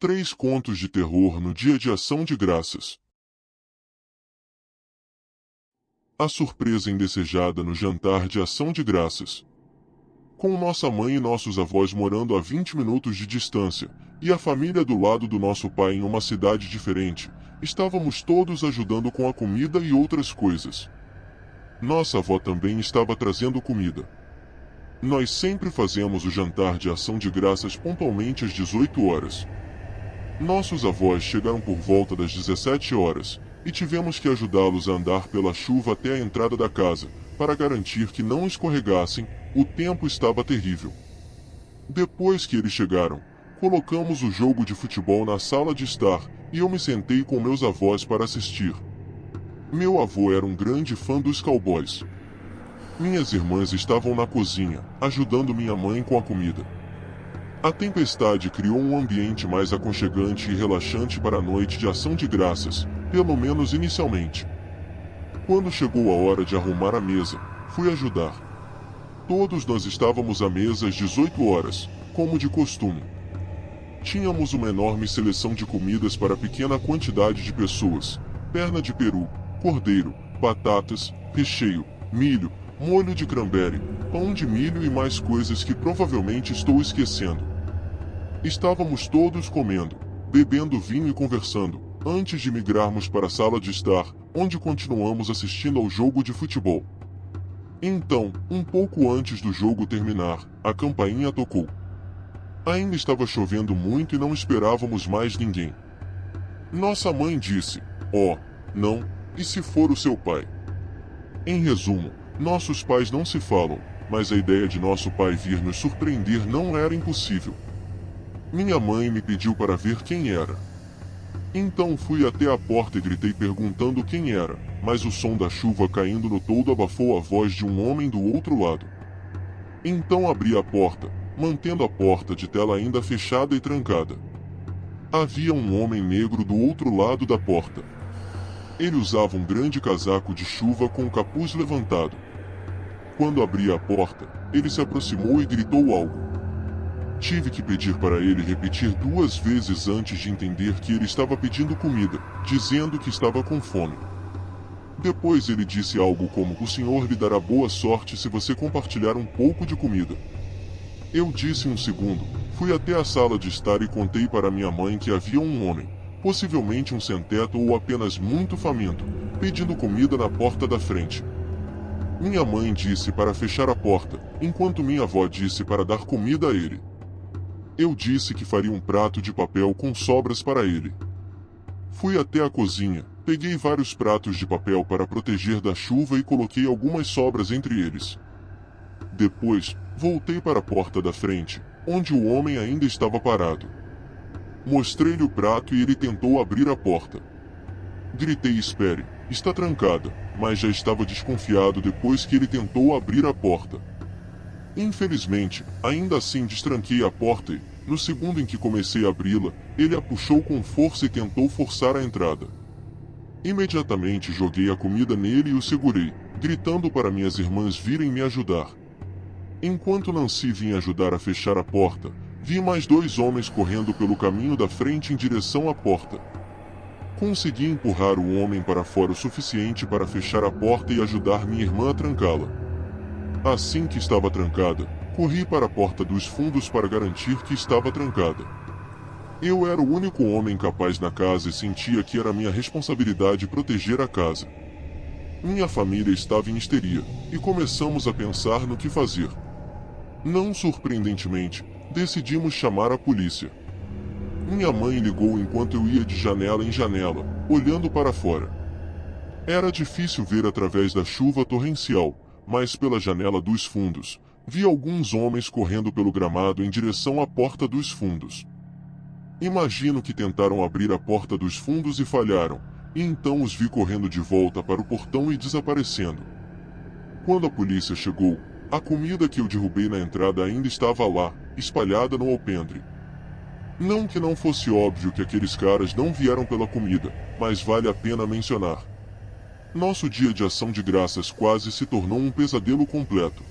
3 contos de terror no dia de Ação de Graças. A surpresa indesejada no jantar de Ação de Graças. Com nossa mãe e nossos avós morando a 20 minutos de distância, e a família do lado do nosso pai em uma cidade diferente, estávamos todos ajudando com a comida e outras coisas. Nossa avó também estava trazendo comida. Nós sempre fazemos o jantar de Ação de Graças pontualmente às 18 horas. Nossos avós chegaram por volta das 17 horas, e tivemos que ajudá-los a andar pela chuva até a entrada da casa, para garantir que não escorregassem. O tempo estava terrível. Depois que eles chegaram, colocamos o jogo de futebol na sala de estar, e eu me sentei com meus avós para assistir. Meu avô era um grande fã dos Cowboys. Minhas irmãs estavam na cozinha, ajudando minha mãe com a comida. A tempestade criou um ambiente mais aconchegante e relaxante para a noite de Ação de Graças, pelo menos inicialmente. Quando chegou a hora de arrumar a mesa, fui ajudar. Todos nós estávamos à mesa às 18 horas, como de costume. Tínhamos uma enorme seleção de comidas para pequena quantidade de pessoas: perna de peru, cordeiro, batatas, recheio, milho, molho de cranberry, pão de milho e mais coisas que provavelmente estou esquecendo. Estávamos todos comendo, bebendo vinho e conversando, antes de migrarmos para a sala de estar, onde continuamos assistindo ao jogo de futebol. Então, um pouco antes do jogo terminar, a campainha tocou. Ainda estava chovendo muito e não esperávamos mais ninguém. Nossa mãe disse: "Oh, não, e se for o seu pai?" Em resumo, nossos pais não se falam, mas a ideia de nosso pai vir nos surpreender não era impossível. Minha mãe me pediu para ver quem era. Então fui até a porta e gritei perguntando quem era, mas o som da chuva caindo no toldo abafou a voz de um homem do outro lado. Então abri a porta, mantendo a porta de tela ainda fechada e trancada. Havia um homem negro do outro lado da porta. Ele usava um grande casaco de chuva com o capuz levantado. Quando abri a porta, ele se aproximou e gritou algo. Tive que pedir para ele repetir 2 vezes antes de entender que ele estava pedindo comida, dizendo que estava com fome. Depois ele disse algo como: "O senhor lhe dará boa sorte se você compartilhar um pouco de comida." Eu disse um segundo, fui até a sala de estar e contei para minha mãe que havia um homem, possivelmente um sem-teto ou apenas muito faminto, pedindo comida na porta da frente. Minha mãe disse para fechar a porta, enquanto minha avó disse para dar comida a ele. Eu disse que faria um prato de papel com sobras para ele. Fui até a cozinha, peguei vários pratos de papel para proteger da chuva e coloquei algumas sobras entre eles. Depois, voltei para a porta da frente, onde o homem ainda estava parado. Mostrei-lhe o prato e ele tentou abrir a porta. Gritei: "Espere, está trancada", mas já estava desconfiado depois que ele tentou abrir a porta. Infelizmente, ainda assim destranquei a porta e, no segundo em que comecei a abri-la, ele a puxou com força e tentou forçar a entrada. Imediatamente joguei a comida nele e o segurei, gritando para minhas irmãs virem me ajudar. Enquanto Nancy vinha ajudar a fechar a porta, vi mais 2 homens correndo pelo caminho da frente em direção à porta. Consegui empurrar o homem para fora o suficiente para fechar a porta e ajudar minha irmã a trancá-la. Assim que estava trancada, corri para a porta dos fundos para garantir que estava trancada. Eu era o único homem capaz na casa e sentia que era minha responsabilidade proteger a casa. Minha família estava em histeria, e começamos a pensar no que fazer. Não surpreendentemente, decidimos chamar a polícia. Minha mãe ligou enquanto eu ia de janela em janela, olhando para fora. Era difícil ver através da chuva torrencial, mas pela janela dos fundos, vi alguns homens correndo pelo gramado em direção à porta dos fundos. Imagino que tentaram abrir a porta dos fundos e falharam, e então os vi correndo de volta para o portão e desaparecendo. Quando a polícia chegou, a comida que eu derrubei na entrada ainda estava lá, espalhada no alpendre. Não que não fosse óbvio que aqueles caras não vieram pela comida, mas vale a pena mencionar. Nosso dia de Ação de Graças quase se tornou um pesadelo completo.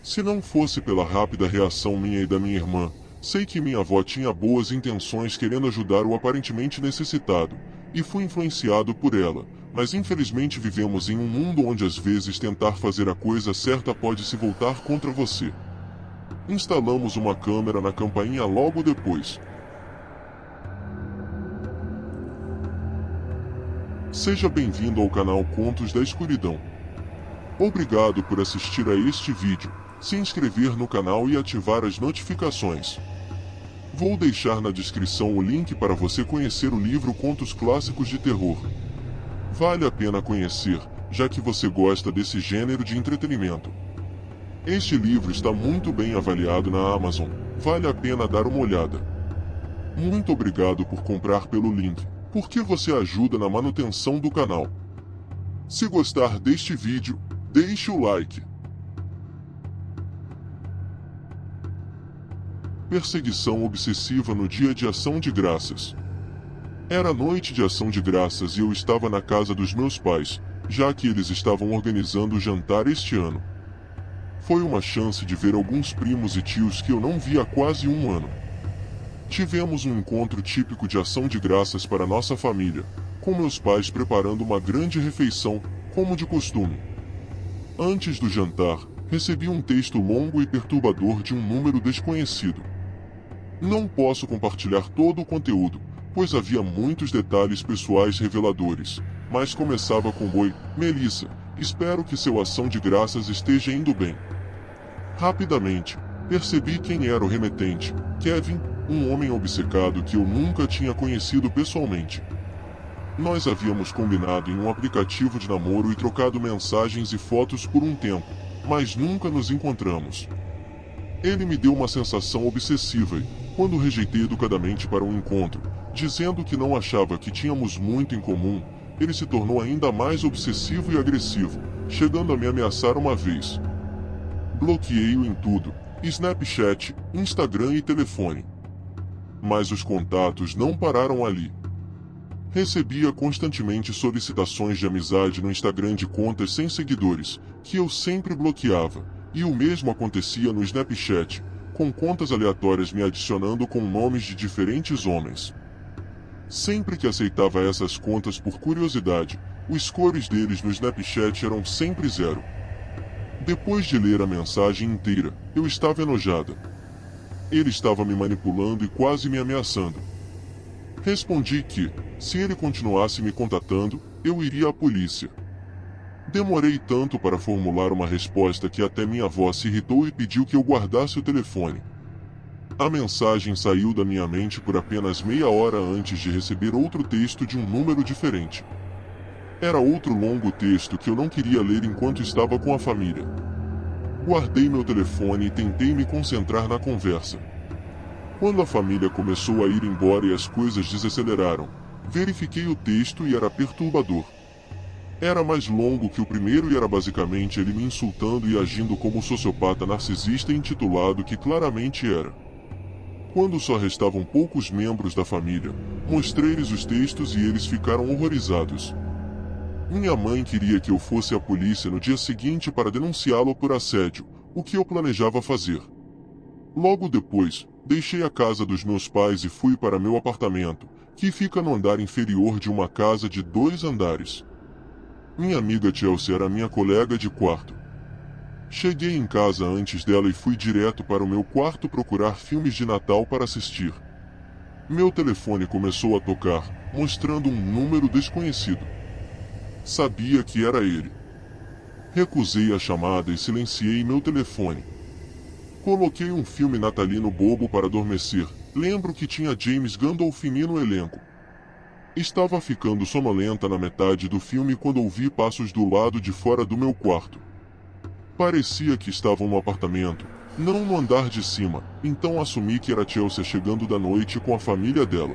Se não fosse pela rápida reação minha e da minha irmã, Sei que minha avó tinha boas intenções querendo ajudar o aparentemente necessitado, e fui influenciado por ela, mas infelizmente vivemos em um mundo onde às vezes tentar fazer a coisa certa pode se voltar contra você. Instalamos uma câmera na campainha logo depois. Seja bem-vindo ao canal Contos da Escuridão. Obrigado por assistir a este vídeo, se inscrever no canal e ativar as notificações. Vou deixar na descrição o link para você conhecer o livro Contos Clássicos de Terror. Vale a pena conhecer, já que você gosta desse gênero de entretenimento. Este livro está muito bem avaliado na Amazon, vale a pena dar uma olhada. Muito obrigado por comprar pelo link, porque você ajuda na manutenção do canal. Se gostar deste vídeo, deixe o like. Perseguição obsessiva no dia de Ação de Graças. Era noite de Ação de Graças e eu estava na casa dos meus pais, já que eles estavam organizando o jantar este ano. Foi uma chance de ver alguns primos e tios que eu não vi há quase um ano. Tivemos um encontro típico de Ação de Graças para nossa família, com meus pais preparando uma grande refeição, como de costume. Antes do jantar, recebi um texto longo e perturbador de um número desconhecido. Não posso compartilhar todo o conteúdo, pois havia muitos detalhes pessoais reveladores, mas começava com: "Oi, Melissa, espero que sua ação de graças esteja indo bem." Rapidamente, percebi quem era o remetente, Kevin, um homem obcecado que eu nunca tinha conhecido pessoalmente. Nós havíamos combinado em um aplicativo de namoro e trocado mensagens e fotos por um tempo, mas nunca nos encontramos. Ele me deu uma sensação obsessiva e, quando rejeitei educadamente para um encontro, dizendo que não achava que tínhamos muito em comum, ele se tornou ainda mais obsessivo e agressivo, chegando a me ameaçar uma vez. Bloqueei-o em tudo: Snapchat, Instagram e telefone. Mas os contatos não pararam ali. Recebia constantemente solicitações de amizade no Instagram de contas sem seguidores, que eu sempre bloqueava, e o mesmo acontecia no Snapchat, com contas aleatórias me adicionando com nomes de diferentes homens. Sempre que aceitava essas contas por curiosidade, os scores deles no Snapchat eram sempre 0. Depois de ler a mensagem inteira, eu estava enojada. Ele estava me manipulando e quase me ameaçando. Respondi que, se ele continuasse me contatando, eu iria à polícia. Demorei tanto para formular uma resposta que até minha avó se irritou e pediu que eu guardasse o telefone. A mensagem saiu da minha mente por apenas meia hora antes de receber outro texto de um número diferente. Era outro longo texto que eu não queria ler enquanto estava com a família. Guardei meu telefone e tentei me concentrar na conversa. Quando a família começou a ir embora e as coisas desaceleraram, verifiquei o texto e era perturbador. Era mais longo que o primeiro e era basicamente ele me insultando e agindo como o sociopata narcisista intitulado que claramente era. Quando só restavam poucos membros da família, mostrei-lhes os textos e eles ficaram horrorizados. Minha mãe queria que eu fosse à polícia no dia seguinte para denunciá-lo por assédio, o que eu planejava fazer. Logo depois, deixei a casa dos meus pais e fui para meu apartamento, que fica no andar inferior de uma casa de 2 andares. Minha amiga Chelsea era minha colega de quarto. Cheguei em casa antes dela e fui direto para o meu quarto procurar filmes de Natal para assistir. Meu telefone começou a tocar, mostrando um número desconhecido. Sabia que era ele. Recusei a chamada e silenciei meu telefone. Coloquei um filme natalino bobo para adormecer. Lembro que tinha James Gandolfini no elenco. Estava ficando sonolenta na metade do filme quando ouvi passos do lado de fora do meu quarto. Parecia que estavam no apartamento, não no andar de cima, então assumi que era Chelsea chegando da noite com a família dela.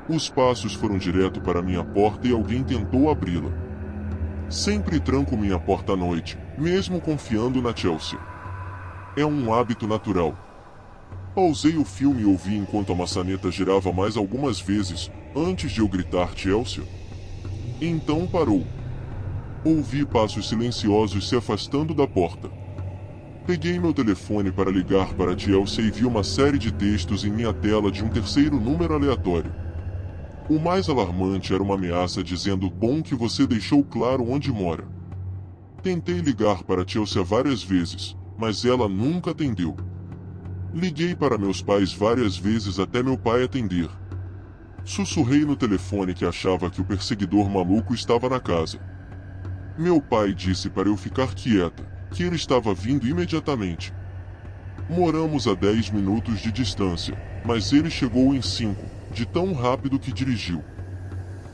Os passos foram direto para minha porta e alguém tentou abri-la. Sempre tranco minha porta à noite, mesmo confiando na Chelsea. É um hábito natural. Pausei o filme e ouvi enquanto a maçaneta girava mais algumas vezes, antes de eu gritar Chelsea. Então parou. Ouvi passos silenciosos se afastando da porta. Peguei meu telefone para ligar para a Chelsea e vi uma série de textos em minha tela de um terceiro número aleatório. O mais alarmante era uma ameaça dizendo: "Bom que você deixou claro onde mora." Tentei ligar para a Chelsea várias vezes, mas ela nunca atendeu. Liguei para meus pais várias vezes até meu pai atender. Sussurrei no telefone que achava que o perseguidor maluco estava na casa. Meu pai disse para eu ficar quieta, que ele estava vindo imediatamente. Moramos a 10 minutos de distância, mas ele chegou em 5, de tão rápido que dirigiu.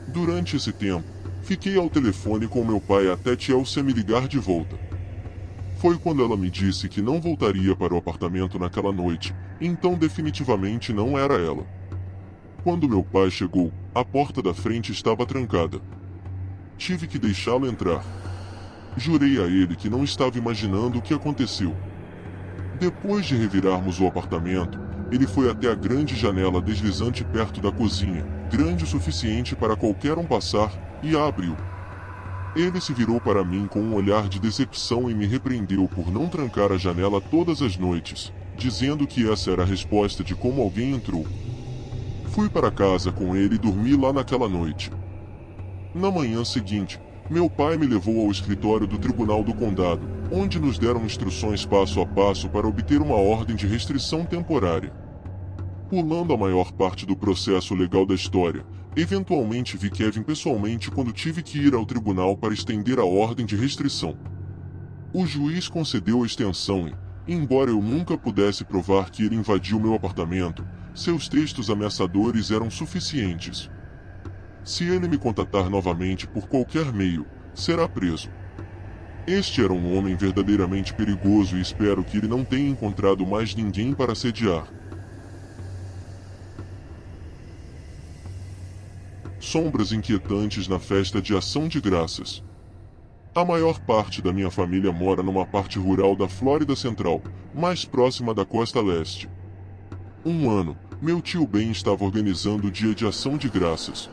Durante esse tempo, fiquei ao telefone com meu pai até Chelsea me ligar de volta. Foi quando ela me disse que não voltaria para o apartamento naquela noite, então definitivamente não era ela. Quando meu pai chegou, a porta da frente estava trancada. Tive que deixá-lo entrar. Jurei a ele que não estava imaginando o que aconteceu. Depois de revirarmos o apartamento, ele foi até a grande janela deslizante perto da cozinha, grande o suficiente para qualquer um passar, e a abriu. Ele se virou para mim com um olhar de decepção e me repreendeu por não trancar a janela todas as noites, dizendo que essa era a resposta de como alguém entrou. Fui para casa com ele e dormi lá naquela noite. Na manhã seguinte, meu pai me levou ao escritório do Tribunal do Condado, onde nos deram instruções passo a passo para obter uma ordem de restrição temporária. Pulando a maior parte do processo legal da história, eventualmente vi Kevin pessoalmente quando tive que ir ao tribunal para estender a ordem de restrição. O juiz concedeu a extensão e, embora eu nunca pudesse provar que ele invadiu meu apartamento, seus textos ameaçadores eram suficientes. Se ele me contatar novamente por qualquer meio, será preso. Este era um homem verdadeiramente perigoso e espero que ele não tenha encontrado mais ninguém para assediar. Sombras inquietantes na festa de Ação de Graças. A maior parte da minha família mora numa parte rural da Flórida Central, mais próxima da costa leste. Um ano, meu tio Ben estava organizando o dia de Ação de Graças.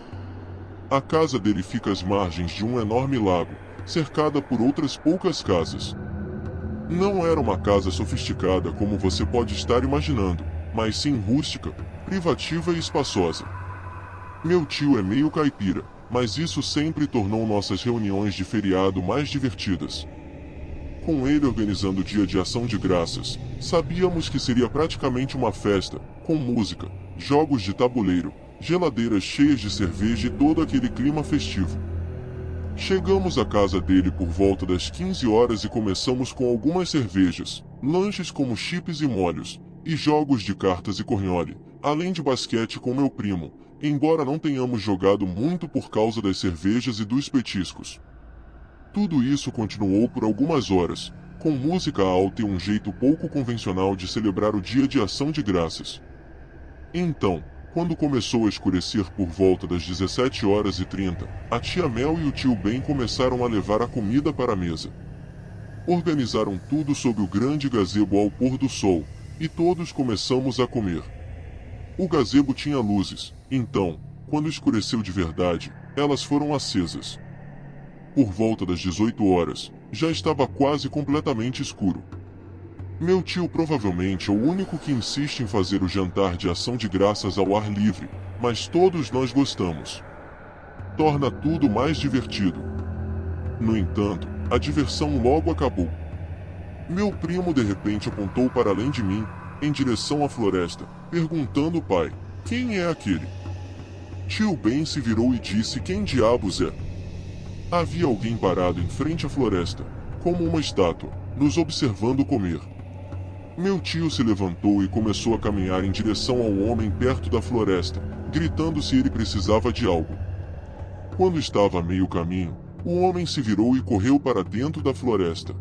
A casa dele fica às margens de um enorme lago, cercada por outras poucas casas. Não era uma casa sofisticada como você pode estar imaginando, mas sim rústica, privativa e espaçosa. Meu tio é meio caipira, mas isso sempre tornou nossas reuniões de feriado mais divertidas. Com ele organizando o dia de Ação de Graças, sabíamos que seria praticamente uma festa, com música, jogos de tabuleiro, geladeiras cheias de cerveja e todo aquele clima festivo. Chegamos à casa dele por volta das 15 horas e começamos com algumas cervejas, lanches como chips e molhos, e jogos de cartas e cornhole, além de basquete com meu primo, embora não tenhamos jogado muito por causa das cervejas e dos petiscos. Tudo isso continuou por algumas horas, com música alta e um jeito pouco convencional de celebrar o dia de Ação de Graças. Então, quando começou a escurecer por volta das 17h30, a tia Mel e o tio Ben começaram a levar a comida para a mesa. Organizaram tudo sob o grande gazebo ao pôr do sol, e todos começamos a comer. O gazebo tinha luzes, então, quando escureceu de verdade, elas foram acesas. Por volta das 18 horas, já estava quase completamente escuro. Meu tio provavelmente é o único que insiste em fazer o jantar de Ação de Graças ao ar livre, mas todos nós gostamos. Torna tudo mais divertido. No entanto, a diversão logo acabou. Meu primo de repente apontou para além de mim, em direção à floresta, perguntando ao pai: "Quem é aquele?" Tio Ben se virou e disse: "Quem diabos é?" Havia alguém parado em frente à floresta, como uma estátua, nos observando comer. Meu tio se levantou e começou a caminhar em direção ao homem perto da floresta, gritando se ele precisava de algo. Quando estava a meio caminho, o homem se virou e correu para dentro da floresta.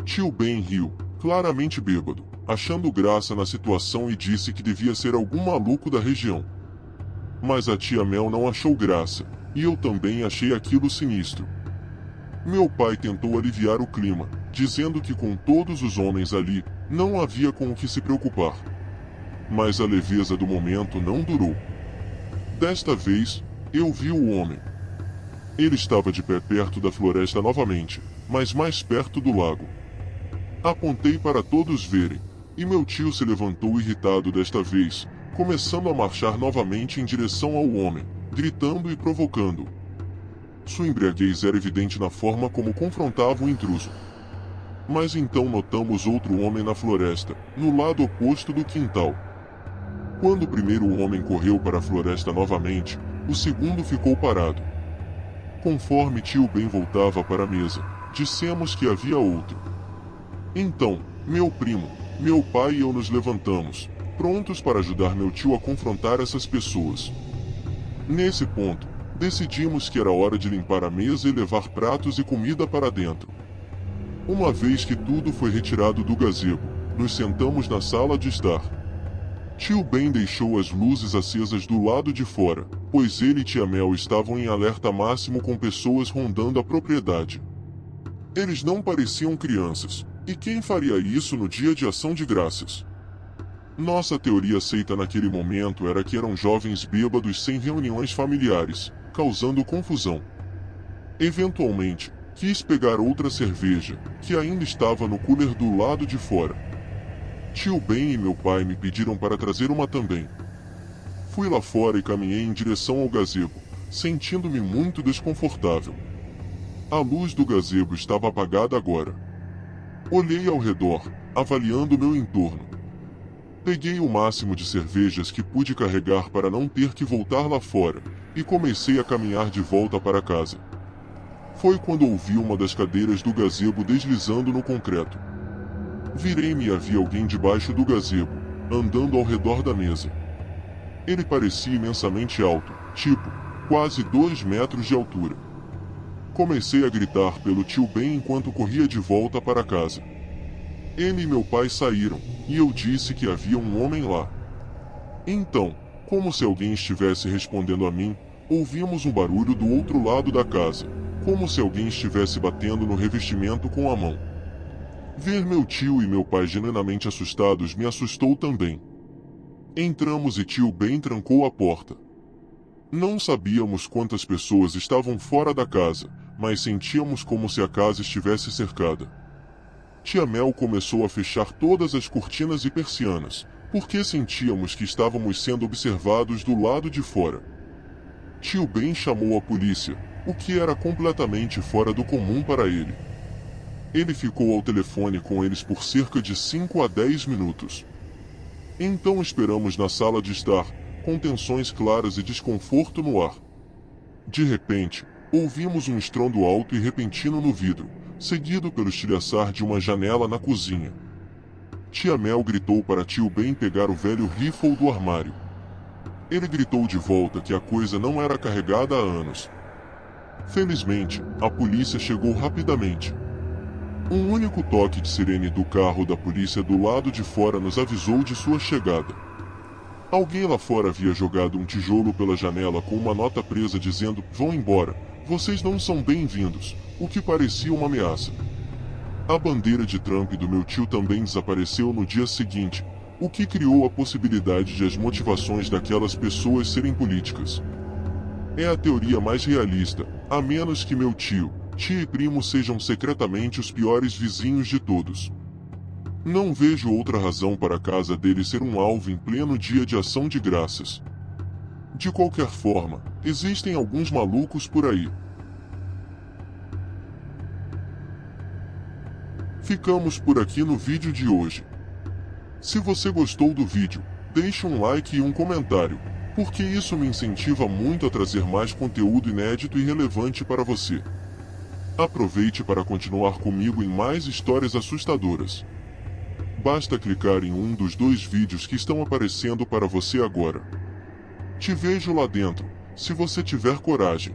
Tio Ben riu, claramente bêbado, achando graça na situação e disse que devia ser algum maluco da região. Mas a tia Mel não achou graça, e eu também achei aquilo sinistro. Meu pai tentou aliviar o clima, dizendo que com todos os homens ali, não havia com o que se preocupar. Mas a leveza do momento não durou. Desta vez, eu vi o homem. Ele estava de pé perto da floresta novamente, mas mais perto do lago. Apontei para todos verem, e meu tio se levantou irritado desta vez, começando a marchar novamente em direção ao homem, gritando e provocando. Sua embriaguez era evidente na forma como confrontava o intruso. Mas então notamos outro homem na floresta, no lado oposto do quintal. Quando o primeiro homem correu para a floresta novamente, o segundo ficou parado. Conforme tio Ben voltava para a mesa, dissemos que havia outro. Então, meu primo, meu pai e eu nos levantamos, prontos para ajudar meu tio a confrontar essas pessoas. Nesse ponto, decidimos que era hora de limpar a mesa e levar pratos e comida para dentro. Uma vez que tudo foi retirado do gazebo, nos sentamos na sala de estar. Tio Ben deixou as luzes acesas do lado de fora, pois ele e tia Mel estavam em alerta máximo com pessoas rondando a propriedade. Eles não pareciam crianças, e quem faria isso no dia de ação de graças? Nossa teoria aceita naquele momento era que eram jovens bêbados sem reuniões familiares, causando confusão. Eventualmente, quis pegar outra cerveja, que ainda estava no cooler do lado de fora. Tio Ben e meu pai me pediram para trazer uma também. Fui lá fora e caminhei em direção ao gazebo, sentindo-me muito desconfortável. A luz do gazebo estava apagada agora. Olhei ao redor, avaliando meu entorno. Peguei o máximo de cervejas que pude carregar para não ter que voltar lá fora, e comecei a caminhar de volta para casa. Foi quando ouvi uma das cadeiras do gazebo deslizando no concreto. Virei-me e havia alguém debaixo do gazebo, andando ao redor da mesa. Ele parecia imensamente alto, tipo, quase 2 metros de altura. Comecei a gritar pelo tio Ben enquanto corria de volta para casa. Ele e meu pai saíram, e eu disse que havia um homem lá. Então, como se alguém estivesse respondendo a mim, ouvimos um barulho do outro lado da casa, como se alguém estivesse batendo no revestimento com a mão. Ver meu tio e meu pai genuinamente assustados me assustou também. Entramos e tio Ben trancou a porta. Não sabíamos quantas pessoas estavam fora da casa, mas sentíamos como se a casa estivesse cercada. Tia Mel começou a fechar todas as cortinas e persianas, porque sentíamos que estávamos sendo observados do lado de fora. Tio Ben chamou a polícia, o que era completamente fora do comum para ele. Ele ficou ao telefone com eles por cerca de 5 a 10 minutos. Então esperamos na sala de estar, com tensões claras e desconforto no ar. De repente, ouvimos um estrondo alto e repentino no vidro, seguido pelo estilhaçar de uma janela na cozinha. Tia Mel gritou para tio Ben pegar o velho rifle do armário. Ele gritou de volta que a coisa não era carregada há anos. Felizmente, a polícia chegou rapidamente. Um único toque de sirene do carro da polícia do lado de fora nos avisou de sua chegada. Alguém lá fora havia jogado um tijolo pela janela com uma nota presa dizendo: "Vão embora, vocês não são bem-vindos", o que parecia uma ameaça. A bandeira de Trump do meu tio também desapareceu no dia seguinte, o que criou a possibilidade de as motivações daquelas pessoas serem políticas. É a teoria mais realista, a menos que meu tio, tia e primo sejam secretamente os piores vizinhos de todos. Não vejo outra razão para a casa dele ser um alvo em pleno dia de ação de graças. De qualquer forma, existem alguns malucos por aí. Ficamos por aqui no vídeo de hoje. Se você gostou do vídeo, deixe um like e um comentário, porque isso me incentiva muito a trazer mais conteúdo inédito e relevante para você. Aproveite para continuar comigo em mais histórias assustadoras. Basta clicar em um dos 2 vídeos que estão aparecendo para você agora. Te vejo lá dentro, se você tiver coragem.